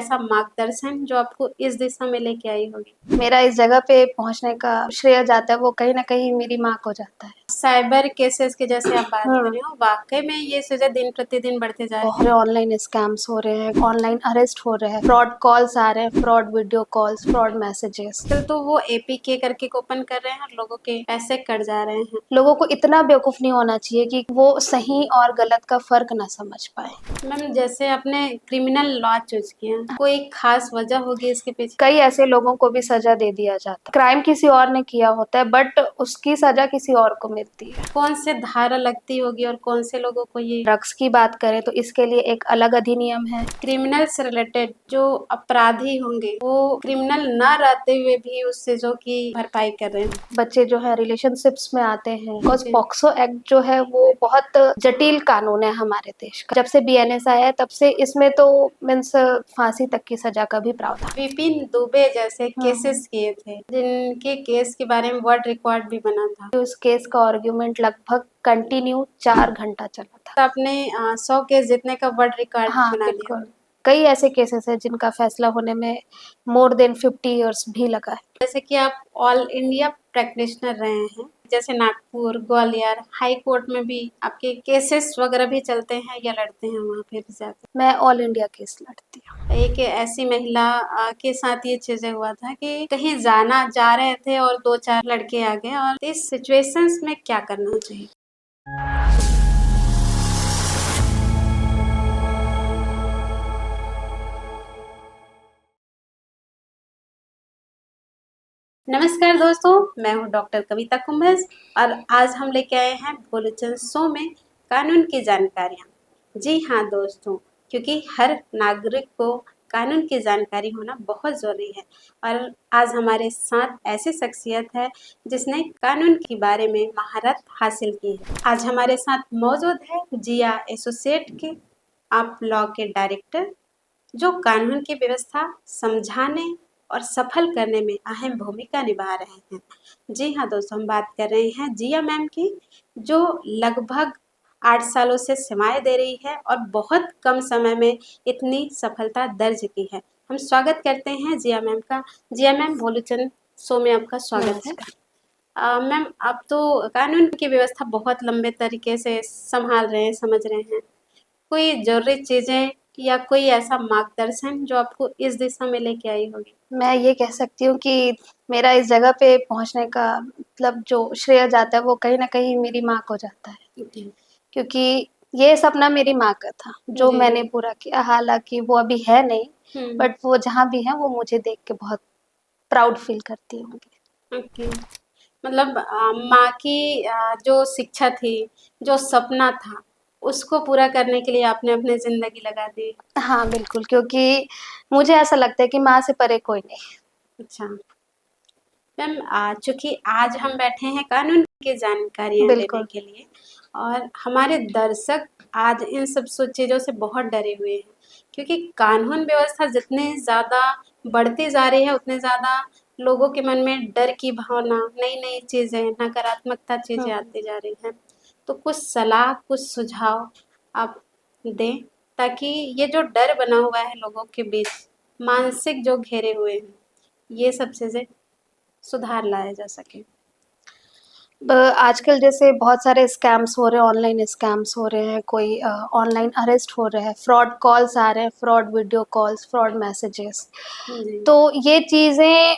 ऐसा मार्गदर्शन जो आपको इस दिशा में लेके आई होगी? मेरा इस जगह पे पहुंचने का श्रेय जाता है वो कहीं न कहीं मेरी माँ को जाता है। साइबर केसेस की जैसे आप बात कर हाँ। रहे हो, वाक़ई में ये चीज़ें दिन प्रतिदिन बढ़ते जा रहे हैं। बहुत ऑनलाइन स्कैम्स हो रहे हैं, ऑनलाइन अरेस्ट हो रहे हैं, फ्रॉड कॉल्स आ रहे हैं, fraud video calls, fraud messages. आजकल तो वो एपीके करके ओपन कर रहे हैं और लोगों के पैसे कट जा रहे हैं। लोगों को इतना बेवकूफ़ नहीं होना चाहिए कि वो सही और गलत का फ़र्क ना समझ पाएँ। मैम जैसे आपने क्रिमिनल लॉ चूज़ किया, कोई ख़ास वजह होगी इसके पीछे? कई ऐसे लोगों को भी सज़ा दे दिया जाता है। क्राइम किसी और ने किया होता है बट उसकी सज़ा किसी और को मिलती है। कौन से धारा लगती होगी और कौन से लोगों को ये? ड्रग्स की बात करें तो इसके लिए एक अलग अधिनियम है। क्रिमिनल से रिलेटेड जो अपराधी होंगे वो क्रिमिनल ना रहते हुए भी उस चीज़ों की भरपाई कर रहे हैं। बच्चे जो है रिलेशनशिप्स में आते हैं बिकॉज़ जी। पॉक्सो एक्ट जो है वो बहुत जटिल कानून है हमारे देश का। जब से बीएनएस आया है तब से इसमें तो मीन्स फांसी तक की सज़ा का भी प्रावधान। विपिन दुबे जैसे हाँ। केसेस किए थे, जिनके केस के बारे में वर्ल्ड रिकॉर्ड भी बना था। उस केस का आर्गुमेंट लगभग कंटिन्यू 4 घंटा चला था। तो आपने 100 केस जीतने का वर्ल्ड रिकॉर्ड हाँ, बना लिया। बिल्कुल। कई ऐसे केसेस हैं जिनका फैसला होने में मोर देन 50 इयर्स भी लगा है। जैसे कि आप ऑल इंडिया प्रैक्टिशनर रहे हैं, जैसे नागपुर, ग्वालियर, हाई कोर्ट में भी आपके केसेस वगैरह भी चलते हैं या लड़ते हैं वहाँ पे भी जाकर? मैं ऑल इंडिया केस लड़ती हूँ। एक ऐसी महिला के साथ ये चीज़ें हुआ था कि कहीं जाना जा रहे थे और 2-4 लड़के आ गए, और इस सिचुएशंस में क्या करना चाहिए? नमस्कार दोस्तों, मैं हूँ डॉक्टर कविता कुंभज और आज हम लेके आए हैं भोलेचंद शो में कानून की जानकारियाँ। जी हाँ दोस्तों, क्योंकि हर नागरिक को कानून की जानकारी होना बहुत ज़रूरी है और आज हमारे साथ ऐसी शख्सियत है जिसने कानून के बारे में महारत हासिल की है। आज हमारे साथ मौजूद है जिया एसोसिएट के आप लॉ के डायरेक्टर, जो कानून की व्यवस्था समझाने और सफल करने में अहम भूमिका निभा रहे हैं। जी हाँ दोस्तों, हम बात कर रहे हैं जिया मैम की, जो लगभग 8 सालों से सेवाएं दे रही है और बहुत कम समय में इतनी सफलता दर्ज की है। हम स्वागत करते हैं जिया मैम का। जिया मैम, भोलेचंद शो में आपका स्वागत है। मैम, आप तो कानून की व्यवस्था बहुत लंबे तरीके से संभाल रहे हैं, समझ रहे हैं। कोई ज़रूरी चीज़ें या कोई ऐसा मार्गदर्शन जो आपको इस दिशा में लेके आई होगी? मैं ये कह सकती हूँ कि मेरा इस जगह पे पहुँचने का मतलब जो श्रेय जाता है वो कहीं न कहीं मेरी माँ को जाता है। जी। क्योंकि ये सपना मेरी माँ का था, जो जी। मैंने पूरा किया। हालाँकि वो अभी है नहीं, हुँ। बट वो जहाँ भी है वो मुझे देख के बहुत प्राउड फ़ील करती होंगी। ओके। मतलब माँ की जो शिक्षा थी, जो सपना था, उसको पूरा करने के लिए आपने अपनी ज़िंदगी लगा दी। हाँ, बिल्कुल, क्योंकि मुझे ऐसा लगता है कि माँ से परे कोई नहीं। अच्छा। मैम, चूँकि आज हम बैठे हैं कानून की जानकारियाँ लेने बिल्कुल। के लिए और हमारे दर्शक आज इन सब चीज़ों से बहुत डरे हुए हैं, क्योंकि कानून व्यवस्था जितनी ज़्यादा बढ़ती जा रही है उतने ज़्यादा लोगों के मन में डर की भावना, नई-नई चीज़ें, नकारात्मकता चीज़ें हुँ। आती जा रही हैं। तो कुछ सलाह, कुछ सुझाव आप दें, ताकि ये जो डर बना हुआ है लोगों के बीच, मानसिक जो घेरे हुए हैं, ये सब चीज़ें सुधार लाया जा सके। आजकल जैसे बहुत सारे स्कैम्स हो रहे हैं, ऑनलाइन स्कैम्स हो रहे हैं, कोई ऑनलाइन अरेस्ट हो रहे हैं, फ्रॉड कॉल्स आ रहे हैं, fraud video calls, fraud messages. जी। तो ये चीज़ें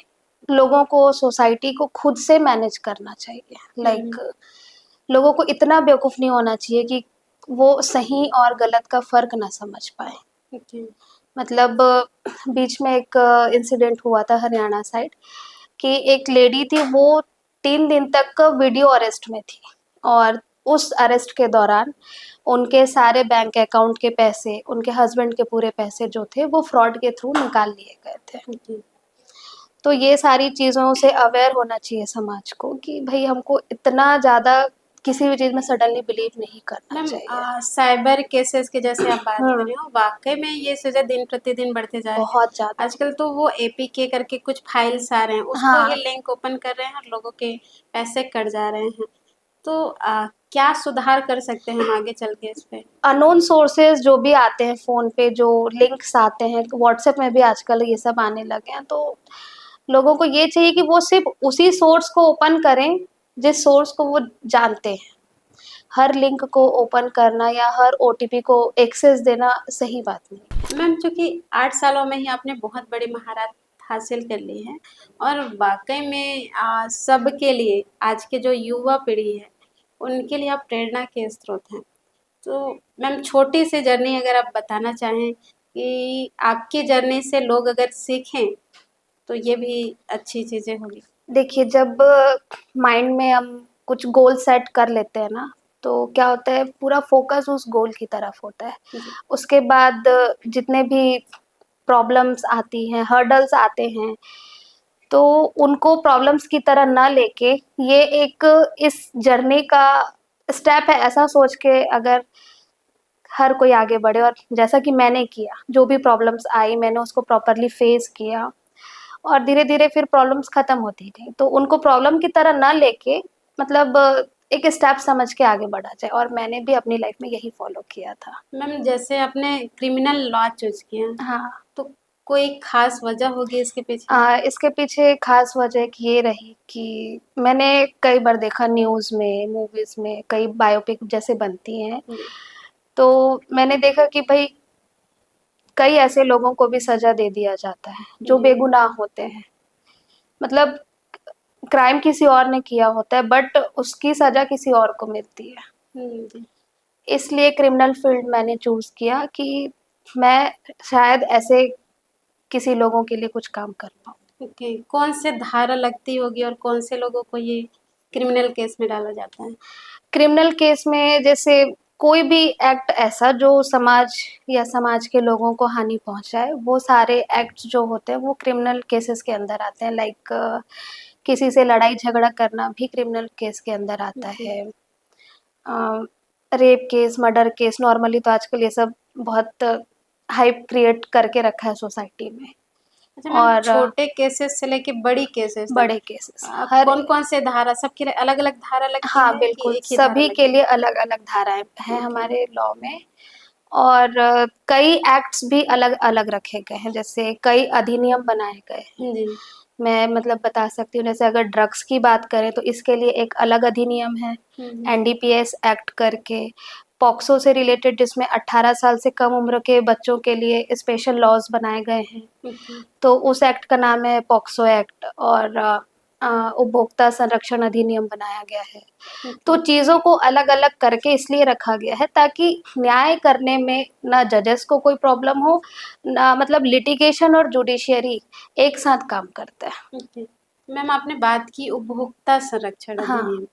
लोगों को, सोसाइटी को खुद से मैनेज करना चाहिए। लाइक लोगों को इतना बेवकूफ़ नहीं होना चाहिए कि वो सही और गलत का फ़र्क ना समझ पाएँ। ओके। मतलब बीच में एक इंसिडेंट हुआ था हरियाणा साइड कि एक लेडी थी, वो 3 दिन तक वीडियो अरेस्ट में थी और उस अरेस्ट के दौरान उनके सारे बैंक अकाउंट के पैसे, उनके हस्बैंड के पूरे पैसे जो थे वो फ्रॉड के थ्रू निकाल लिए गए थे। ओके। तो ये सारी चीज़ों से अवेयर होना चाहिए समाज को कि भई हमको इतना ज़्यादा किसी भी चीज़ में सडनली बिलीव नहीं करना मैम, चाहिए। साइबर केसेस की जैसे आप बात कर हाँ, रहे हो, वाक़ई में ये चीज़ें दिन प्रतिदिन बढ़ते जा रहे हैं। बहुत ज़्यादा। आजकल तो वो एपीके करके कुछ फाइल्स आ रहे हैं, उसको हाँ, ही लिंक ओपन कर रहे हैं और लोगों के पैसे कट जा रहे हैं। तो क्या सुधार कर सकते हैं हम आगे चल के इस पे? अननोन सोर्सेज जो भी आते हैं फ़ोन पे, जो लिंक्स आते हैं, व्हाट्सएप में भी आजकल ये सब आने लगे हैं, तो लोगों को ये चाहिए कि वो सिर्फ़ उसी सोर्स को ओपन करें, जिस सोर्स को वो जानते हैं। हर लिंक को ओपन करना या हर ओटीपी को एक्सेस देना सही बात नहीं। मैम चूँकि 8 सालों में ही आपने बहुत बड़ी महारत हासिल कर ली है और वाक़ई में सबके लिए आज के जो युवा पीढ़ी है, उनके लिए आप प्रेरणा के स्रोत हैं। तो मैम छोटी सी जर्नी अगर आप बताना चाहें कि आपकी जर्नी से लोग अगर सीखें, तो ये भी अच्छी चीज़ें होगी। देखिए, जब माइंड में हम कुछ गोल सेट कर लेते हैं ना, तो क्या होता है, पूरा फ़ोकस उस गोल की तरफ होता है। जी। उसके बाद जितने भी प्रॉब्लम्स आती हैं, हर्डल्स आते हैं, तो उनको प्रॉब्लम्स की तरह ना लेके ये एक इस जर्नी का स्टेप है, ऐसा सोच के अगर हर कोई आगे बढ़े, और जैसा कि मैंने किया, जो भी प्रॉब्लम्स आई मैंने उसको प्रॉपर्ली फेस किया और धीरे-धीरे फिर प्रॉब्लम्स खत्म होती गई। तो उनको प्रॉब्लम की तरह ना लेके, मतलब एक स्टेप समझ के आगे बढ़ा जाए, और मैंने भी अपनी लाइफ में यही फॉलो किया था। मैम जैसे आपने क्रिमिनल लॉ चूज़ किया, हाँ। तो कोई ख़ास वजह होगी इसके पीछे? इसके पीछे खास वजह एक ये रही कि मैंने कई बार देखा न्यूज़ में, मूवीज़ में, कई बायोपिक जैसे बनती हैं, जी। तो मैंने देखा कि भई कई ऐसे लोगों को भी सज़ा दे दिया जाता है, जो जी। बेगुनाह होते हैं। मतलब क्राइम किसी और ने किया होता है, बट उसकी सज़ा किसी और को मिलती है। जी। इसलिए क्रिमिनल फ़ील्ड मैंने चूज़ किया कि मैं शायद ऐसे किसी लोगों के लिए कुछ काम कर पाऊँ। ओके, कौन से धारा लगती होगी और कौन से लोगों को ये क्रिमिनल केस में डाला जाता है? क्रिमिनल केस में जैसे कोई भी एक्ट ऐसा जो समाज या समाज के लोगों को हानि पहुँचाए, वो सारे एक्ट्स जो होते हैं वो क्रिमिनल केसेस के अंदर आते हैं। लाइक किसी से लड़ाई झगड़ा करना भी क्रिमिनल केस के अंदर आता जी। है। Rape case, murder case, normally तो आजकल ये सब बहुत हाइप क्रिएट करके रखा है सोसाइटी में। अच्छा मैम, और छोटे केसेस से लेके बड़ी केसेस तक बड़े केसेस हर कौन-कौन से धारा सबके लिए अलग-अलग धारा लगती हाँ, है कि बिल्कुल, एक ही धारा सभी के लगती लिए अलग-अलग धाराएँ हैं है? ओके। हमारे लॉ में, और कई एक्ट्स भी अलग-अलग रखे गए हैं, जैसे कई अधिनियम बनाए गए हैं। जी। मैं मतलब बता सकती हूँ, जैसे अगर ड्रग्स की बात करें तो इसके लिए एक अलग अधिनियम है, हुँ। एनडीपीएस एक्ट करके। पॉक्सो से रिलेटेड जिसमें 18 साल से कम उम्र के बच्चों के लिए स्पेशल लॉज़ बनाए गए हैं। ओके। तो उस एक्ट का नाम है पॉक्सो एक्ट, और उपभोक्ता संरक्षण अधिनियम बनाया गया है। ओके। तो चीज़ों को अलग-अलग करके इसलिए रखा गया है ताकि न्याय करने में ना जजेस को कोई प्रॉब्लम हो, ना मतलब लिटिगेशन और जुडिशियरी एक साथ काम करता है। ओके। मैम आपने बात की उपभोक्ता संरक्षण हाँ, अधिनियम।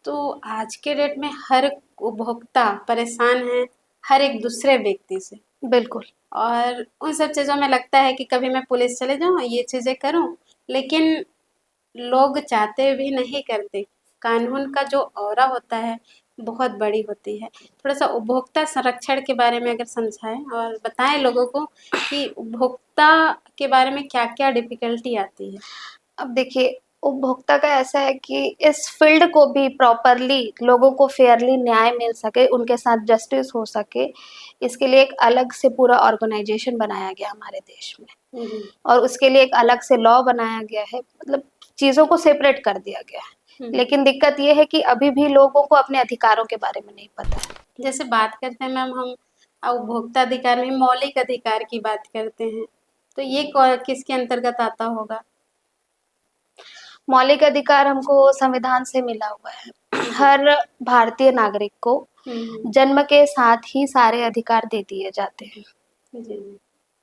तो आज के डेट में हर उपभोक्ता परेशान है हर एक दूसरे व्यक्ति से, बिल्कुल। और उन सब चीज़ों में लगता है कि कभी मैं पुलिस चले जाऊँ, ये चीज़ें करूँ, लेकिन लोग चाहते भी नहीं करते। कानून का जो औरा होता है, बहुत बड़ी होती है। थोड़ा-सा उपभोक्ता संरक्षण के बारे में अगर समझाएँ और बताएँ लोगों को कि उपभोक्ता के बारे में क्या-क्या डिफ़िकल्टी आती है? अब देखिए, उपभोक्ता का ऐसा है कि इस फ़ील्ड को भी प्रॉपरली लोगों को फेयरली न्याय मिल सके, उनके साथ जस्टिस हो सके, इसके लिए एक अलग से पूरा ऑर्गनाइज़ेशन बनाया गया हमारे देश में। जी। और उसके लिए एक अलग से लॉ बनाया गया है, मतलब चीज़ों को सेपरेट कर दिया गया है। हुँ। लेकिन दिक्कत ये है कि अभी भी लोगों को अपने अधिकारों के बारे में नहीं पता है। जैसे बात करते हैं मैम हम उपभोक्ता अधिकार में मौलिक अधिकार की बात करते हैं, तो ये किसके अंतर्गत आता होगा? मौलिक अधिकार हमको संविधान से मिला हुआ है। जी। हर भारतीय नागरिक को हुँ। जन्म के साथ ही सारे अधिकार दे दिए जाते हैं। जी।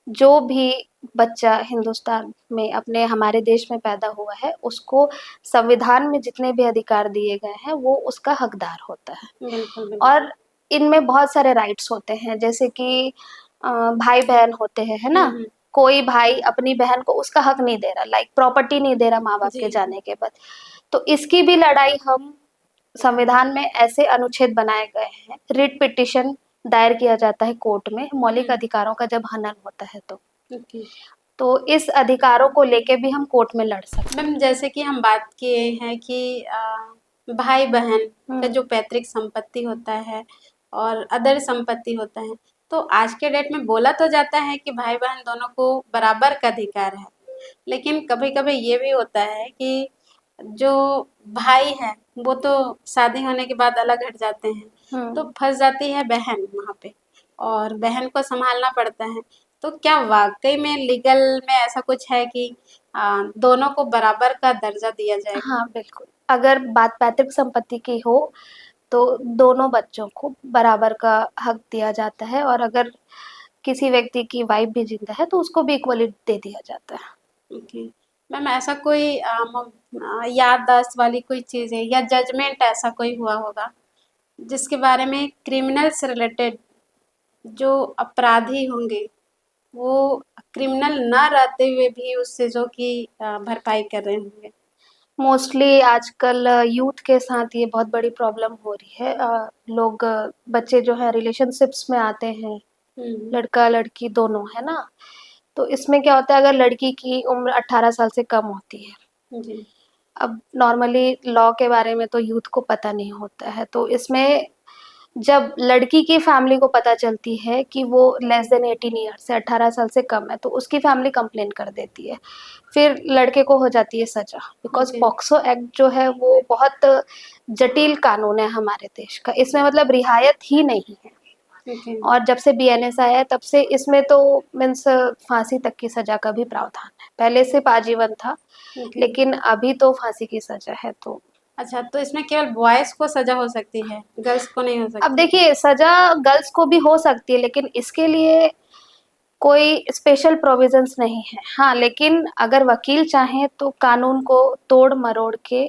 जो भी बच्चा हिंदुस्तान में अपने हमारे देश में पैदा हुआ है, उसको संविधान में जितने भी अधिकार दिए गए हैं, वो उसका हकदार होता है। बिल्कुल, बिल्कुल। और इनमें बहुत सारे राइट्स होते हैं, जैसे कि भाई-बहन होते हैं, है हुँ, ना? हुँ। कोई भाई अपनी बहन को उसका हक नहीं दे रहा, लाइक प्रॉपर्टी नहीं दे रहा माँ-बाप जी, के जी। जाने के बाद। तो इसकी भी लड़ाई हम संविधान में ऐसे अनुच्छेद बनाए गए हैं, रिट पिटीशन दायर किया जाता है कोर्ट में, मौलिक हुँ। अधिकारों का जब हनन होता है तो। ओके। तो इस अधिकारों को लेके भी हम कोर्ट में लड़ सकते हैं। मैम जैसे कि हम बात किए हैं कि भाई बहन का हम्म। जो पैतृक संपत्ति होता है और अदर संपत्ति होता है, तो आज के डेट में बोला तो जाता है कि भाई बहन दोनों को बराबर का अधिकार है, लेकिन कभी कभी ये भी होता है कि जो भाई है वो तो शादी होने के बाद अलग हट जाते हैं, तो हम्म। फंस जाती है बहन वहाँ पे और बहन को संभालना पड़ता है। तो क्या वाकई में लीगल में ऐसा कुछ है कि दोनों को बराबर का दर्जा दिया जाएगा? हाँ बिल्कुल, अगर बात पैतृक संपत्ति की हो तो दोनों बच्चों को बराबर का हक दिया जाता है, और अगर किसी व्यक्ति की वाइफ भी जिंदा है तो उसको भी इक्वली दे दिया जाता है। ओके। मैम ऐसा कोई याददाश्त वाली कोई चीज़ है या जजमेंट ऐसा कोई हुआ होगा जिसके बारे में क्रिमिनल से रिलेटेड जो अपराधी होंगे वो क्रिमिनल ना रहते हुए भी उस चीज़ों की भरपाई कर रहे होंगे? मोस्टली आजकल यूथ के साथ ये बहुत बड़ी प्रॉब्लम हो रही है। लोग बच्चे जो है रिलेशनशिप्स में आते हैं, हम्म। लड़का लड़की दोनों, है ना? तो इसमें क्या होता है, अगर लड़की की उम्र 18 साल से कम होती है, जी। अब नॉर्मली लॉ के बारे में तो यूथ को पता नहीं होता है, तो इसमें जब लड़की की फैमिली को पता चलती है कि वो लेस देन 18 ईयर्स से 18 साल से कम है, तो उसकी फैमिली कंप्लेन कर देती है। फिर लड़के को हो जाती है सजा, बिकॉज जी। पॉक्सो एक्ट जो है वो बहुत जटिल कानून है हमारे देश का, इसमें मतलब रियायत ही नहीं है। ओके। और जब से बीएनएस आया है तब से इसमें तो मीन्स फांसी तक की सजा का भी प्रावधान है। पहले सिर्फ आजीवन था, ओके। लेकिन अभी तो फांसी की सजा है। तो अच्छा, तो इसमें केवल बॉयज़ को सज़ा हो सकती है, गर्ल्स को नहीं हो अब सकती? देखिए, सजा गर्ल्स को भी हो सकती है, लेकिन इसके लिए कोई स्पेशल प्रोविजंस नहीं है। हाँ, लेकिन अगर वकील चाहें तो कानून को तोड़ मरोड़ के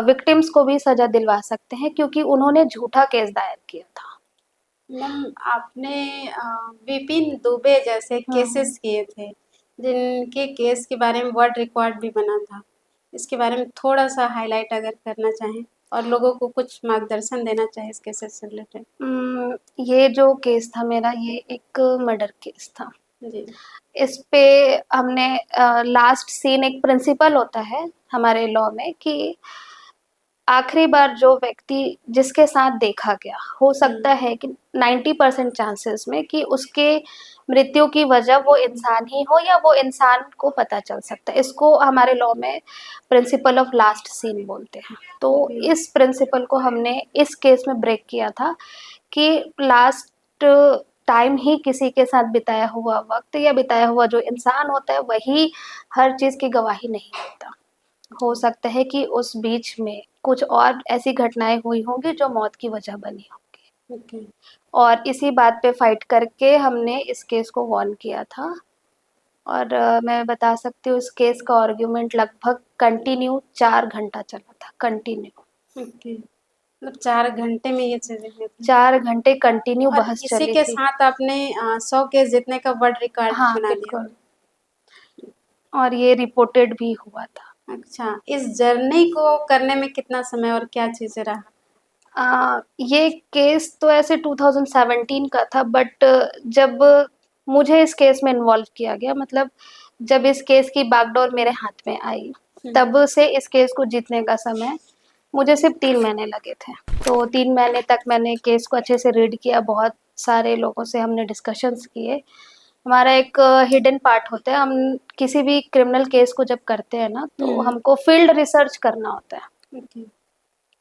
विक्टिम्स को भी सजा दिलवा सकते हैं, क्योंकि उन्होंने झूठा केस दायर किया था। मैम आपने विपिन दुबे जैसे हम्म। केसेस किए थे, जिनके केस के बारे में वर्ल्ड रिकॉर्ड भी बना था। इसके बारे में थोड़ा-सा हाइलाइट अगर करना चाहें और लोगों को कुछ मार्गदर्शन देना चाहें इस केसेस से रिलेटेड? ये जो केस था मेरा, ये एक मर्डर केस था। जी। इस पे हमने लास्ट सीन, एक प्रिंसिपल होता है हमारे लॉ में कि आखिरी बार जो व्यक्ति जिसके साथ देखा गया, हो सकता हुँ। है कि 90% चांसेस में कि उसके मृत्यु की वजह वो इंसान ही हो, या वो इंसान को पता चल सकता है। इसको हमारे लॉ में प्रिंसिपल ऑफ लास्ट सीन बोलते हैं। तो ओके। इस प्रिंसिपल को हमने इस केस में ब्रेक किया था कि लास्ट टाइम ही किसी के साथ बिताया हुआ वक्त या बिताया हुआ जो इंसान होता है वही हर चीज की गवाही नहीं देता। हो जी। सकता है कि उस बीच में कुछ और ऐसी घटनाएं हुई होंगी जो मौत की वजह बनी होंगी। ओके। और इसी बात पे फाइट करके हमने इस केस को वॉन किया था। और मैं बता सकती हूँ, इस केस का आर्ग्यूमेंट लगभग कंटिन्यू 4 घंटा चला था, कंटिन्यू ओके। मतलब 4 घंटे में ये चीज़ें हुई थी। 4 घंटे कंटिन्यू और बहस इसी चली के थी। साथ आपने 100 केस जीतने का वर्ल्ड रिकॉर्ड हाँ बना लिया। बिल्कुल, और ये रिपोर्टेड भी हुआ था। अच्छा, इस जर्नी को करने में कितना समय और क्या चीज़ें रहा? ये केस तो ऐसे 2017 का था, बट जब मुझे इस केस में इन्वॉल्व किया गया, मतलब जब इस केस की बागडोर मेरे हाथ में आई, हुँ। तब से इस केस को जीतने का समय मुझे सिर्फ 3 महीने लगे थे। तो 3 महीने तक मैंने केस को अच्छे से रीड किया, बहुत सारे लोगों से हमने डिस्कशंस किए। हमारा एक हिडन पार्ट होता है, हम किसी भी क्रिमिनल केस को जब करते हैं ना, तो हुँ। हमको फील्ड रिसर्च करना होता है। ओके।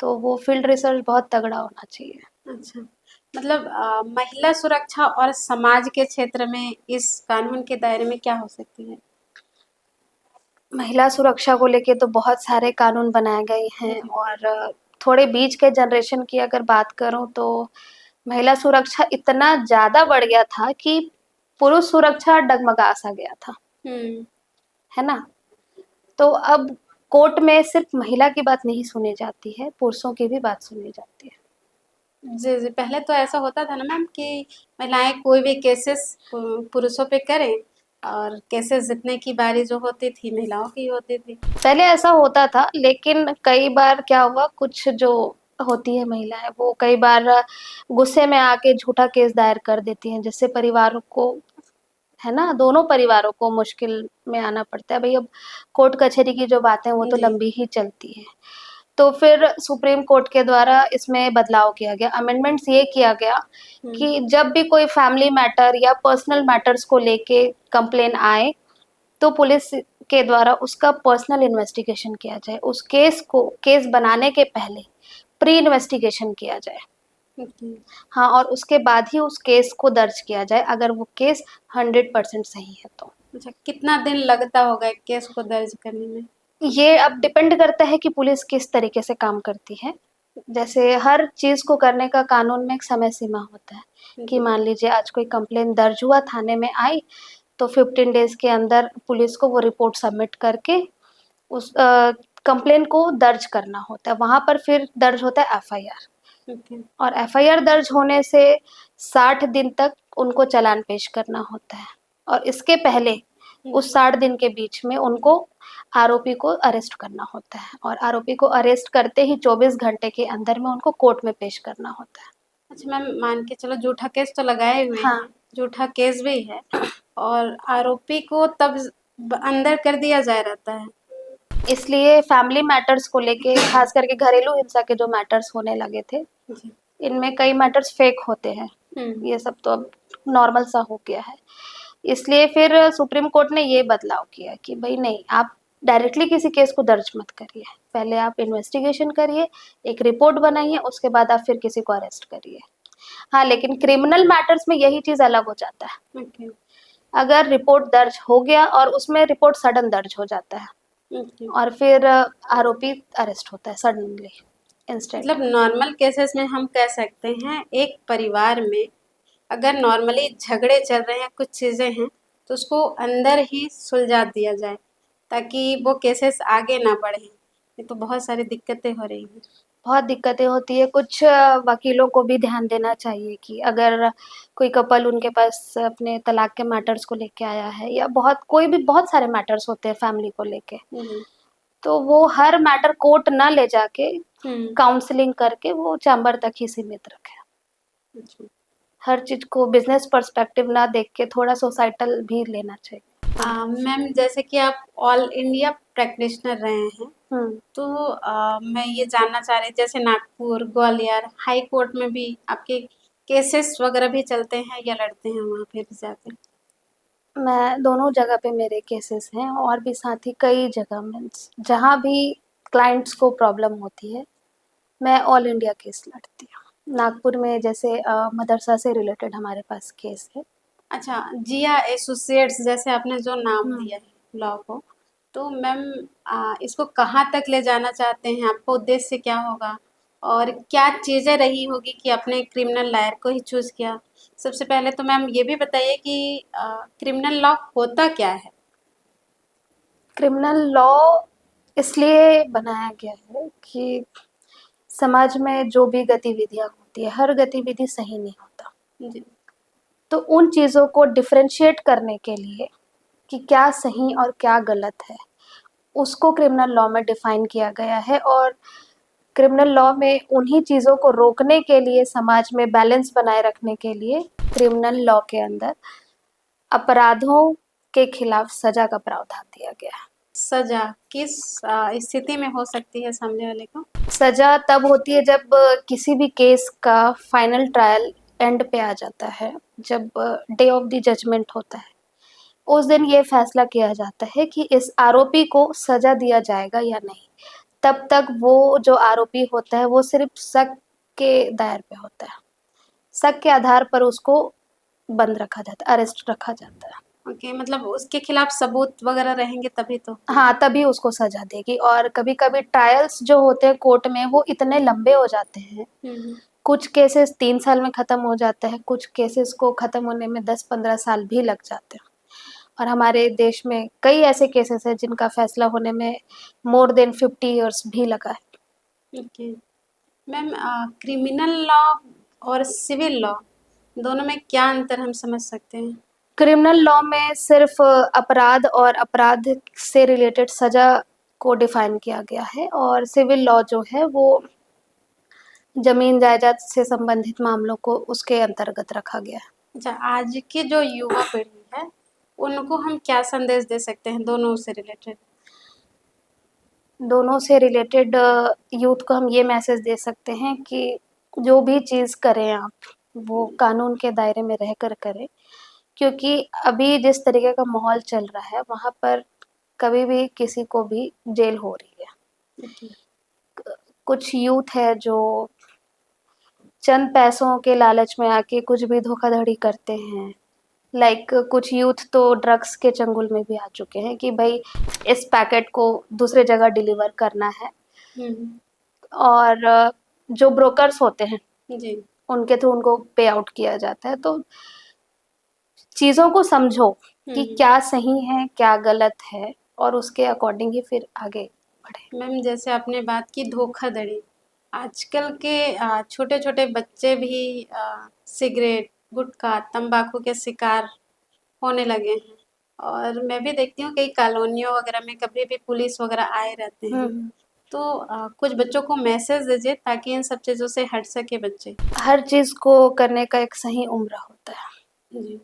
तो वो फील्ड रिसर्च बहुत तगड़ा होना चाहिए। अच्छा, मतलब महिला सुरक्षा और समाज के क्षेत्र में इस कानून के दायरे में क्या हो सकती है? महिला सुरक्षा को लेके तो बहुत सारे कानून बनाए गए हैं, जी। और थोड़े बीच के जनरेशन की अगर बात करूं तो महिला सुरक्षा इतना ज़्यादा बढ़ गया था कि पुरुष सुरक्षा डगमगा सा गया था, हुँ। है ना? तो अब कोर्ट में सिर्फ महिला की बात नहीं सुनी जाती है, पुरुषों की भी बात सुनी जाती है। जी, जी। पहले तो ऐसा होता था ना मैम कि महिलाएँ कोई भी केसेस पुरुषों पे करें और केसेस जीतने की बारी जो होती थी महिलाओं की होती थी। पहले ऐसा होता था, लेकिन कई बार क्या हुआ, कुछ जो होती है महिलाएं वो कई बार गुस्से में आके झूठा केस दायर कर देती हैं, जिससे परिवार को, है ना, दोनों परिवारों को मुश्किल में आना पड़ता है। भाई अब कोर्ट कचहरी की जो बातें वो तो जी। लंबी ही चलती है। तो फिर सुप्रीम कोर्ट के द्वारा इसमें बदलाव किया गया, अमेंडमेंट्स ये किया गया कि जब भी कोई फैमिली मैटर या पर्सनल मैटर्स को लेके कंप्लेन आए तो पुलिस के द्वारा उसका पर्सनल इन्वेस्टिगेशन किया जाए, उस केस बनाने के पहले प्री इन्वेस्टिगेशन किया जाए। ओके। हाँ, और उसके बाद ही उस केस को दर्ज किया जाए अगर वो केस 100% सही है तो। अच्छा, कितना दिन लगता होगा एक केस को दर्ज करने में? ये अब डिपेंड करता है कि पुलिस किस तरीके से काम करती है। जैसे हर चीज़ को करने का कानून में एक समय सीमा होता है कि मान लीजिए आज कोई कंप्लेन दर्ज हुआ, थाने में आई, तो 15 डेज़ के अंदर पुलिस को वो रिपोर्ट सबमिट करके उस कंप्लेन को दर्ज करना होता है। वहाँ पर फिर दर्ज होता है एफआईआर, ओके। और एफआईआर दर्ज होने से 60 दिन तक उनको चालान पेश करना होता है, और इसके पहले उस 60 दिन के बीच में उनको आरोपी को अरेस्ट करना होता है, और आरोपी को अरेस्ट करते ही 24 घंटे के अंदर में उनको कोर्ट में पेश करना होता है। अच्छा मैम, मान के चलो झूठा केस तो लगाए हुए हाँ। हैं, झूठा केस भी है, और आरोपी को तब अंदर कर दिया जा रहता है। इसलिए फैमिली मैटर्स को लेके, खास करके घरेलू हिंसा के जो मैटर्स होने लगे थे, जी। इनमें कई मैटर्स फेक होते हैं। ये सब तो अब नॉर्मल सा हो गया है। इसलिए फिर सुप्रीम कोर्ट ने ये बदलाव किया कि भाई नहीं, आप डायरेक्टली किसी केस को दर्ज मत करिए, पहले आप इन्वेस्टिगेशन करिए, एक रिपोर्ट बनाइए, उसके बाद आप फिर किसी को अरेस्ट करिए। हाँ, लेकिन क्रिमिनल मैटर्स में यही चीज़ अलग हो जाता है। ओके। अगर रिपोर्ट दर्ज हो गया और उसमें रिपोर्ट सडन दर्ज हो जाता है, ओके। और फिर आरोपी अरेस्ट होता है सडनली, इंस्टेंट। मतलब नॉर्मल केसेस में हम कह सकते हैं एक परिवार में अगर नॉर्मली झगड़े चल रहे हैं, कुछ चीज़ें हैं, तो उसको अंदर ही सुलझा दिया जाए ताकि वो केसेस आगे ना बढ़ें। ये तो बहुत सारी दिक्कतें हो रही हैं। बहुत दिक्कतें होती है। कुछ वकीलों को भी ध्यान देना चाहिए कि अगर कोई कपल उनके पास अपने तलाक के मैटर्स को लेके आया है, या बहुत सारे मैटर्स होते हैं फैमिली को लेके, जी। तो वो हर मैटर कोर्ट ना ले जाके हम्म। काउंसलिंग करके वो चैम्बर तक ही सीमित रखें। अच्छा। हर चीज़ को बिजनेस पर्सपेक्टिव ना देख के थोड़ा सोसाइटल भी लेना चाहिए। मैम, जैसे कि आप ऑल इंडिया प्रैक्टिशनर रहे हैं, हम्म। तो मैं ये जानना चाह रही, जैसे नागपुर, ग्वालियर, हाई कोर्ट में भी आपके केसेस वगैरह भी चलते हैं या लड़ते हैं वहाँ पे भी जाके? मैं दोनों जगह पे मेरे केसेस हैं, और भी साथ ही कई जगह, मीन्स जहाँ भी क्लाइंट्स को प्रॉब्लम होती है, मैं ऑल इंडिया केस लड़ती हूँ। नागपुर में जैसे मदरसा से रिलेटेड हमारे पास केस है। अच्छा, जिया एसोसिएट्स जैसे आपने जो नाम हम्म। दिया है लॉ को, तो मैम इसको कहाँ तक ले जाना चाहते हैं? आपका उद्देश्य क्या होगा? और क्या चीज़ें रही होगी कि आपने क्रिमिनल लॉयर को ही चूज़ किया? सबसे पहले तो मैम ये भी बताइए कि क्रिमिनल लॉ होता क्या है? क्रिमिनल लॉ इसलिए बनाया गया है कि समाज में जो भी गतिविधियाँ होती है, हर गतिविधि सही नहीं होता, जी। तो उन चीज़ों को डिफरेंशिएट करने के लिए कि क्या सही और क्या गलत है, उसको क्रिमिनल लॉ में डिफाइन किया गया है। और क्रिमिनल लॉ में उन्हीं चीज़ों को रोकने के लिए, समाज में बैलेंस बनाए रखने के लिए, क्रिमिनल लॉ के अंदर अपराधों के खिलाफ सजा का प्रावधान दिया गया है। सज़ा किस स्थिति में हो सकती है सामने वाले को? सजा तब होती है जब किसी भी केस का फाइनल ट्रायल एंड पे आ जाता है, जब डे ऑफ द जजमेंट होता है, उस दिन ये फैसला किया जाता है कि इस आरोपी को सजा दिया जाएगा या नहीं। तब तक वो जो आरोपी होता है वो सिर्फ शक के दायर पे होता है, शक के आधार पर उसको बंद रखा जाता है, अरेस्ट रखा जाता है। ओके, मतलब उसके खिलाफ सबूत वगैरह रहेंगे तभी तो? हाँ, तभी उसको सजा देगी। और कभी-कभी ट्रायल्स जो होते हैं कोर्ट में वो इतने लंबे हो जाते हैं, हम्म। कुछ केसेस 3 साल में ख़त्म हो जाते हैं, कुछ केसेस को ख़त्म होने में 10-15 साल भी लग जाते हैं। और हमारे देश में कई ऐसे केसेस हैं जिनका फैसला होने में मोर देन 50 इयर्स भी लगा है। ओके। मैम, क्रिमिनल लॉ और सिविल लॉ दोनों में क्या अंतर हम समझ सकते हैं? क्रिमिनल लॉ में सिर्फ अपराध और अपराध से रिलेटेड सजा को डिफाइन किया गया है, और सिविल लॉ जो है वो जमीन जायदाद से संबंधित मामलों को उसके अंतर्गत रखा गया है। अच्छा, आज की जो युवा पीढ़ी है उनको हम क्या संदेश दे सकते हैं दोनों से रिलेटेड? दोनों से रिलेटेड यूथ को हम ये मैसेज दे सकते हैं कि जो भी चीज़ करें आप, वो कानून के दायरे में रहकर करें, क्योंकि अभी जिस तरीके का माहौल चल रहा है, वहाँ पर कभी भी किसी को भी जेल हो रही है। जी। कुछ यूथ है जो चंद पैसों के लालच में आके कुछ भी धोखाधड़ी करते हैं। लाइक कुछ यूथ तो ड्रग्स के चंगुल में भी आ चुके हैं कि भाई इस पैकेट को दूसरे जगह डिलीवर करना है, हम्म। और जो ब्रोकर्स होते हैं जी। उनके थ्रू उनको पे आउट किया जाता है। तो चीज़ों को समझो कि हम्म। क्या सही है, क्या गलत है, और उसके अकॉर्डिंग ही फिर आगे बढ़े। मैम जैसे आपने बात की धोखाधड़ी, आजकल के छोटे छोटे बच्चे भी सिगरेट, गुटखा, तंबाकू के शिकार होने लगे हैं। और मैं भी देखती हूँ कई कॉलोनियों वगैरह में कभी भी पुलिस वगैरह आए रहते हैं। हम्म। तो कुछ बच्चों को मैसेज दीजिए ताकि इन सब चीज़ों से हट सके बच्चे। हर चीज़ को करने का एक सही उम्र होता है, जी।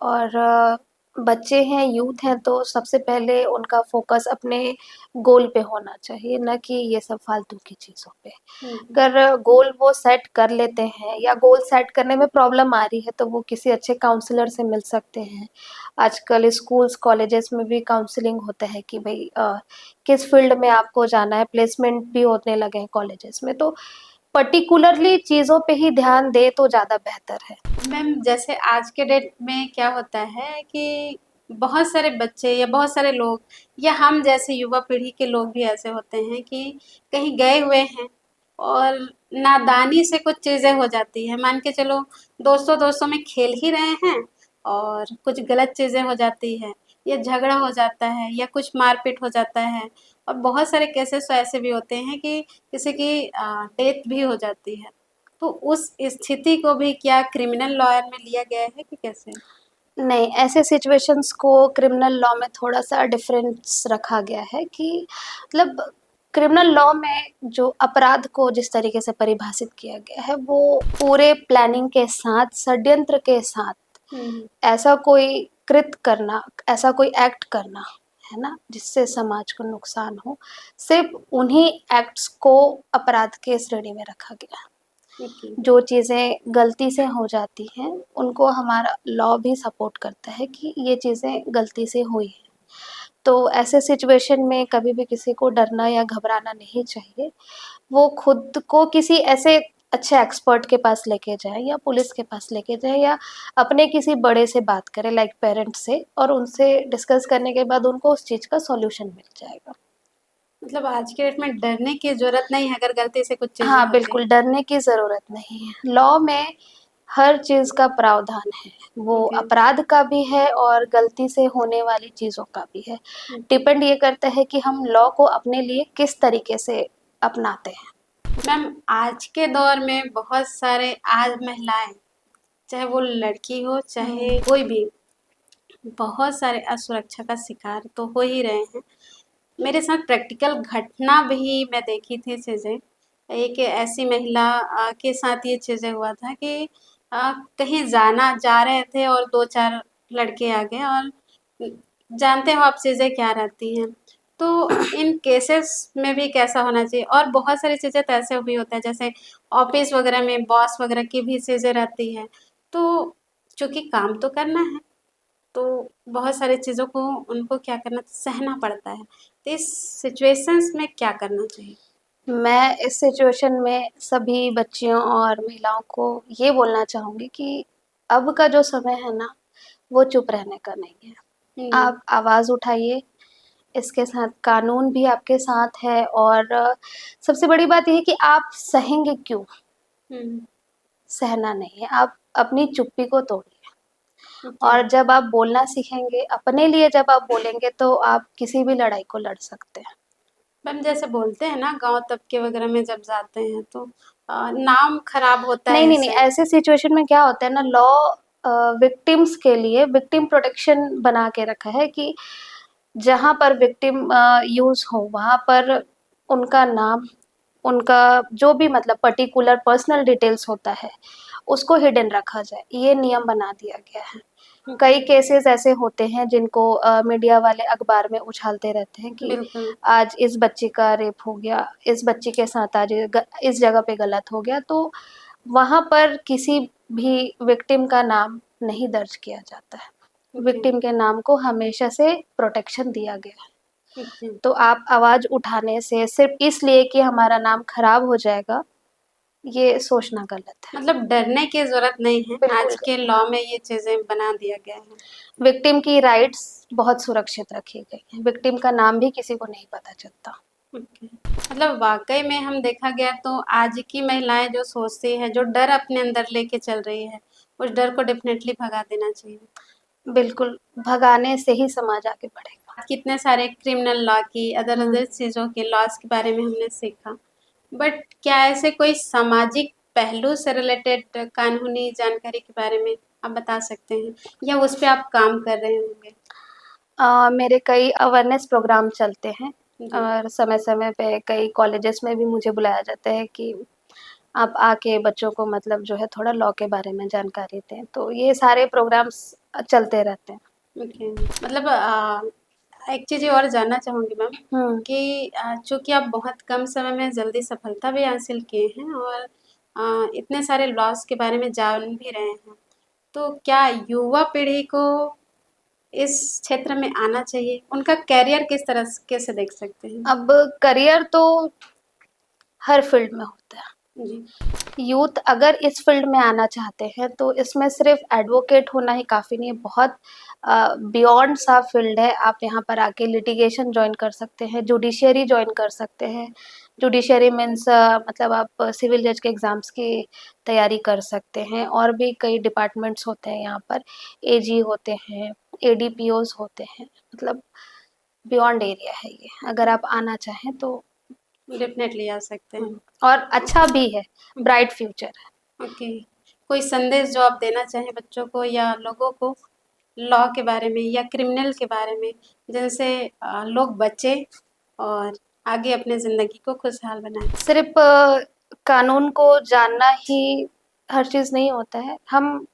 और बच्चे हैं, यूथ हैं, तो सबसे पहले उनका फोकस अपने गोल पे होना चाहिए, ना कि ये सब फालतू की चीज़ों पे। हम्म। अगर गोल वो सेट कर लेते हैं या गोल सेट करने में प्रॉब्लम आ रही है, तो वो किसी अच्छे काउंसलर से मिल सकते हैं। आजकल स्कूल्स कॉलेजेस में भी काउंसलिंग होता है कि भाई किस फील्ड में आपको जाना है, प्लेसमेंट भी होने लगे हैं कॉलेजेस में। तो पर्टिकुलरली चीज़ों पे ही ध्यान दे तो ज़्यादा बेहतर है। मैम जैसे आज के डेट में क्या होता है कि बहुत सारे बच्चे या बहुत सारे लोग या हम जैसे युवा पीढ़ी के लोग भी ऐसे होते हैं कि कहीं गए हुए हैं और नादानी से कुछ चीज़ें हो जाती है। मान के चलो दोस्तों दोस्तों में खेल ही रहे हैं और कुछ गलत चीज़ें हो जाती है या झगड़ा हो जाता है या कुछ मारपीट हो जाता है। और बहुत सारे केसेस तो ऐसे भी होते हैं कि किसी की डेथ भी हो जाती है। तो उस स्थिति को भी क्या क्रिमिनल लॉयर में लिया गया है कि कैसे? नहीं, ऐसे सिचुएशंस को क्रिमिनल लॉ में थोड़ा-सा डिफरेंस रखा गया है कि मतलब क्रिमिनल लॉ में जो अपराध को जिस तरीके से परिभाषित किया गया है, वो पूरे प्लानिंग के साथ, षड्यंत्र के साथ हुँ, ऐसा कोई कृत्य करना, ऐसा कोई एक्ट करना, है ना? जिससे समाज को नुकसान हो, सिर्फ़ उन्हीं एक्ट्स को अपराध के श्रेणी में रखा गया है। ओके। जो चीज़ें गलती से हो जाती हैं, उनको हमारा लॉ भी सपोर्ट करता है कि ये चीज़ें गलती से हुई हैं। तो ऐसे सिचुएशन में कभी भी किसी को डरना या घबराना नहीं चाहिए। वो खुद को किसी ऐसे अच्छे एक्सपर्ट के पास लेके जाए या पुलिस के पास लेके जाए या अपने किसी बड़े से बात करे लाइक पेरेंट्स से, और उनसे डिस्कस करने के बाद उनको उस चीज़ का सॉल्यूशन मिल जाएगा। मतलब आज के डेट में डरने की ज़रूरत नहीं है अगर गलती से कुछ चीज़ें हाँ, होती बिल्कुल हैं। डरने की ज़रूरत नहीं है। लॉ में हर चीज़ का प्रावधान है। वो ओके। अपराध का भी है और गलती से होने वाली चीज़ों का भी है। ओके। डिपेंड ये करता है कि हम लॉ को अपने लिए किस तरीके से अपनाते हैं। मैम आज के दौर में बहुत सारे आज महिलाएँ, चाहे वो लड़की हो, चाहे हुँ। कोई भी, बहुत सारे असुरक्षा का शिकार तो हो ही रहे हैं। मेरे साथ प्रैक्टिकल घटना भी मैं देखी थी चीज़ें। एक ऐसी महिला के साथ ये चीज़ें हुआ था कि कहीं जा रहे थे और 2-4 लड़के आ गए और जानते हो आप चीज़ें क्या रहती हैं। तो इन केसेस में भी कैसा होना चाहिए और बहुत सारी चीज़ें तो ऐसे भी होता है जैसे ऑफ़िस वग़ैरह में बॉस वग़ैरह की भी चीज़ें रहती हैं। तो चूँकि काम तो करना है तो बहुत सारी चीज़ों को उनको क्या करना सहना पड़ता है। तो इस सिचुएशंस में क्या करना चाहिए? मैं इस सिचुएशन में सभी बच्चियों और महिलाओं को ये बोलना चाहूँगी कि अब का जो समय है ना, वो चुप रहने का नहीं है। हुँ, आप आवाज़ उठाइए, इसके साथ कानून भी आपके साथ है, और सबसे बड़ी बात ये है कि आप सहेंगे क्यों? हुँ, सहना नहीं है, आप अपनी चुप्पी को तोड़िए। ओके। और जब आप बोलना सीखेंगे, अपने लिए जब आप बोलेंगे, तो आप किसी भी लड़ाई को लड़ सकते हैं। मैम जैसे बोलते हैं ना गाँव तबके वग़ैरह में जब जाते हैं तो नाम खराब होता नहीं, है नहीं, नहीं, इससे। ऐसे सिचुएशन में क्या होता है ना, लॉ विक्टिम्स के लिए विक्टिम प्रोटेक्शन बना के रखा है कि जहाँ पर विक्टिम यूज़ हो, वहाँ पर उनका नाम, उनका जो भी मतलब पर्टिकुलर पर्सनल डिटेल्स होता है, उसको हिडन रखा जाए, ये नियम बना दिया गया है। कई केसेस ऐसे होते हैं जिनको मीडिया वाले अखबार में उछालते रहते हैं कि बिल्कुल। आज इस बच्ची का रेप हो गया, इस बच्ची के साथ आज इस जगह पे गलत हो गया, तो वहाँ पर किसी भी विक्टिम का नाम नहीं दर्ज किया जाता है। ओके, विक्टिम के नाम को हमेशा से प्रोटेक्शन दिया गया है। ओके। तो आप आवाज़ उठाने से सिर्फ़ इसलिए कि हमारा नाम खराब हो जाएगा, ये सोचना गलत है। मतलब डरने की ज़रूरत नहीं है, बिल्कुल आज के लॉ में ये चीज़ें बना दिया गया है। विक्टिम की राइट्स बहुत सुरक्षित रखी गई हैं। विक्टिम का नाम भी किसी को नहीं पता चलता। ओके। मतलब वाक़ई में हम देखा गया तो आज की महिलाएँ जो सोचती हैं, जो डर अपने अंदर लेके चल रही है, उस डर को डेफ़िनेटली भगा देना चाहिए। बिल्कुल, भगाने से ही समाज आगे बढ़ेगा। कितने सारे क्रिमिनल लॉ की, अदर चीज़ों के लॉज़ के बारे में हमने सीखा। बट क्या ऐसे कोई सामाजिक पहलू से रिलेटेड कानूनी जानकारी के बारे में आप बता सकते हैं? या उस पे आप काम कर रहे होंगे? मेरे कई अवेयरनेस प्रोग्राम चलते हैं जी। और समय-समय पे कई कॉलेजेस में भी मुझे बुलाया जाता है कि आप आके बच्चों को मतलब जो है थोड़ा लॉ के बारे में जानकारी दें। तो ये सारे प्रोग्राम्स चलते रहते हैं। ओके। मतलब एक चीज़ और जानना चाहूँगी मैम हुँ। कि चूँकि आप बहुत कम समय में जल्दी सफलता भी हासिल किए हैं और इतने सारे लॉज़ के बारे में जान भी रहे हैं। तो क्या युवा पीढ़ी को इस क्षेत्र में आना चाहिए? उनका करियर किस तरह स कैसे देख सकते हैं? अब करियर तो हर फील्ड में होता है। जी, यूथ अगर इस फील्ड में आना चाहते हैं तो इसमें सिर्फ एडवोकेट होना ही काफ़ी नहीं है, बहुत बियॉन्ड सा फील्ड है। आप यहाँ पर आके लिटिगेशन जॉइन कर सकते हैं, जुडिशियरी जॉइन कर सकते हैं। जुडिशियरी मीन्स मतलब आप सिविल जज के एग्ज़ाम्स की तैयारी कर सकते हैं और भी कई डिपार्टमेंट्स होते हैं यहाँ पर, एजी होते हैं, एडीपीओज़ होते हैं, मतलब बियॉन्ड एरिया है ये। अगर आप आना चाहें तो डेफ़िनेटली आ सकते हैं। और अच्छा भी है, ब्राइट फ्यूचर है। ओके। कोई संदेश जो आप देना चाहें बच्चों को या लोगों को लॉ के बारे में या क्रिमिनल के बारे में जिनसे लोग बचें और आगे अपनी ज़िंदगी को खुशहाल बनाएँ? सिर्फ कानून को जानना ही हर चीज़ नहीं होता है। हम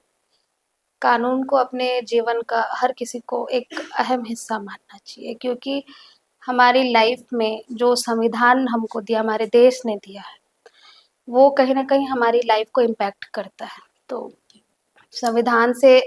कानून को अपने जीवन का हर किसी को एक अहम हिस्सा मानना चाहिए क्योंकि हमारी लाइफ में जो संविधान हमको दिया, हमारे देश ने दिया है, वो कहीं न कहीं हमारी लाइफ को इम्पैक्ट करता है। तो संविधान से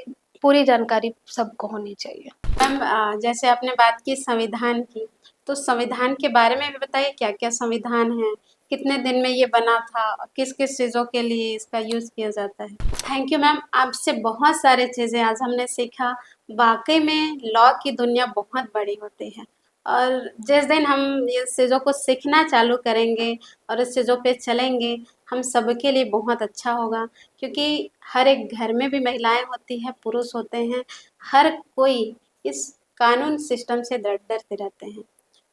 पूरी जानकारी सबको होनी चाहिए। मैम जैसे आपने बात की संविधान की, तो संविधान के बारे में भी बताइए क्या-क्या संविधान है? कितने दिन में ये बना था? किस-किस चीज़ों के लिए इसका यूज़ किया जाता है? थैंक यू मैम, आपसे बहुत सारी चीज़ें आज हमने सीखा। वाक़ई में लॉ की दुनिया बहुत बड़ी होती है और जिस दिन हम इस चीज़ों को सीखना चालू करेंगे और इस चीज़ों पे चलेंगे, हम सबके लिए बहुत अच्छा होगा क्योंकि हर एक घर में भी महिलाएँ होती हैं, पुरुष होते हैं, हर कोई इस कानून सिस्टम से डरते रहते हैं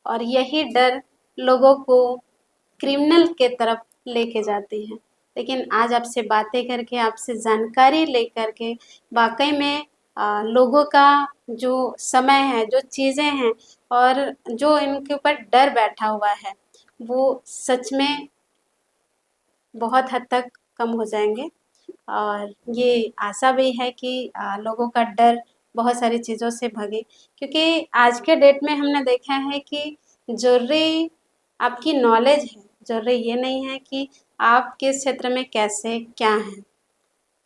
और यही डर लोगों को क्रिमिनल के तरफ लेके जाती है। लेकिन आज आपसे बातें करके, आपसे जानकारी लेकर के वाक़ई में लोगों का जो समय है, जो चीज़ें हैं और जो इनके ऊपर डर बैठा हुआ है, वो सच में बहुत हद तक कम हो जाएँगे और ये आशा भी है कि लोगों का डर बहुत सारी चीज़ों से भगे क्योंकि आज के डेट में हमने देखा है कि ज़रूरी आपकी नॉलेज है, ज़रूरी ये नहीं है कि आप किस क्षेत्र में कैसे क्या हैं।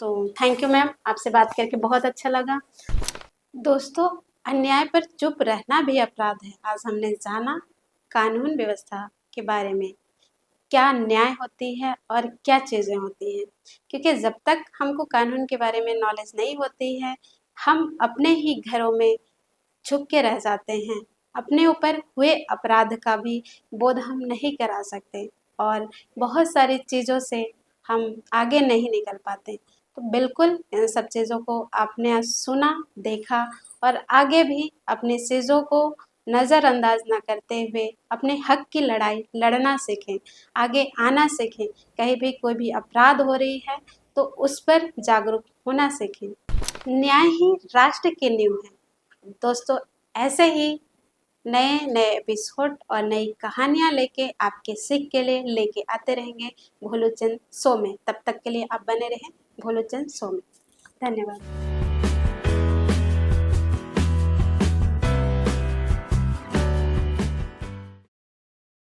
तो थैंक यू मैम, आपसे बात करके बहुत अच्छा लगा। दोस्तों, अन्याय पर चुप रहना भी अपराध है। आज हमने जाना कानून व्यवस्था के बारे में। क्या न्याय होती है और क्या चीज़ें होती हैं क्योंकि जब तक हमको कानून के बारे में नॉलेज नहीं होती है हम अपने ही घरों में छुप के रह जाते हैं अपने ऊपर हुए अपराध का भी बोध हम नहीं करा सकते और बहुत सारी चीज़ों से हम आगे नहीं निकल पाते तो बिल्कुल इन सब चीज़ों को आपने आज सुना देखा और आगे भी अपनी चीज़ों को नज़रअंदाज ना करते हुए अपने हक की लड़ाई लड़ना सीखें आगे आना सीखें कहीं भी कोई भी अपराध हो रही है तो उस पर जागरूक होना सीखें न्याय ही राष्ट्र की नींव है दोस्तों ऐसे ही नए नए एपिसोड और नई कहानियाँ लेके आपके सीख के लिए लेके आते रहेंगे भोलूचंद शो में तब तक के लिए आप बने रहें भोलूचंद शो में धन्यवाद